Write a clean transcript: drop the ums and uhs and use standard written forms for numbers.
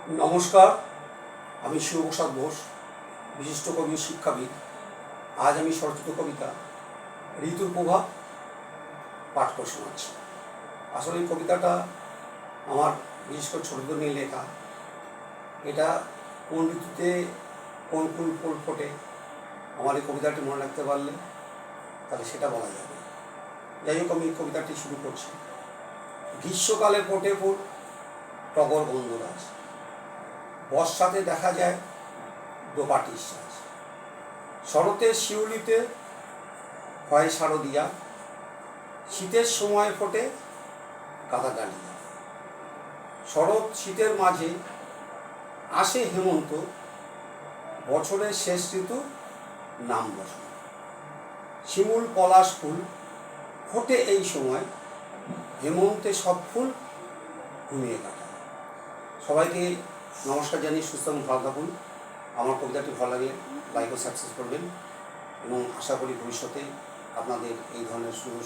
নমস্কার, আমি শিবপ্রসাদ বোস, বিশিষ্ট কবি ও শিক্ষাবিদ। আজ আমি স্বরচিত কবিতা ঋতুর প্রভাব পাঠ করে শোনাচ্ছি। আসলে এই কবিতাটা আমার বিশেষ করে ছোটদের নিয়ে লেখা। এটা কোন ঋতুতে কোন কোন ফুল ফোটে আমার এই কবিতাটি মনে রাখতে পারলে তাহলে সেটা বলা যাবে। যাই হোক, আমি এই কবিতাটি শুরু করছি। গ্রীষ্মকালে ফোটে ফুল টগর গন্ধরাজ, বর্ষাতে দেখা যায় দোপাটির সাজ, শরতের শিউলিতে হয় শারদিয়া, শীতের সময় ফোটে কাদা ডালিয়া। শরৎ শীতের মাঝে আসে হেমন্ত, বছরের শেষ ঋতু নাম বসন্ত। শিমুল পলাশ ফুল ফোটে এই সময়, হেমন্তে সব ফুল ঘুমিয়ে কাটায়। সবাইকে নমস্কার জানিয়ে সুস্থ এবং ভালো থাকুন। আমার কবিতাটি ভালো লাগলে লাইক ও সাবস্ক্রাইব করবেন এবং আশা করি ভবিষ্যতে আপনাদের এই ধরনের সুন্দর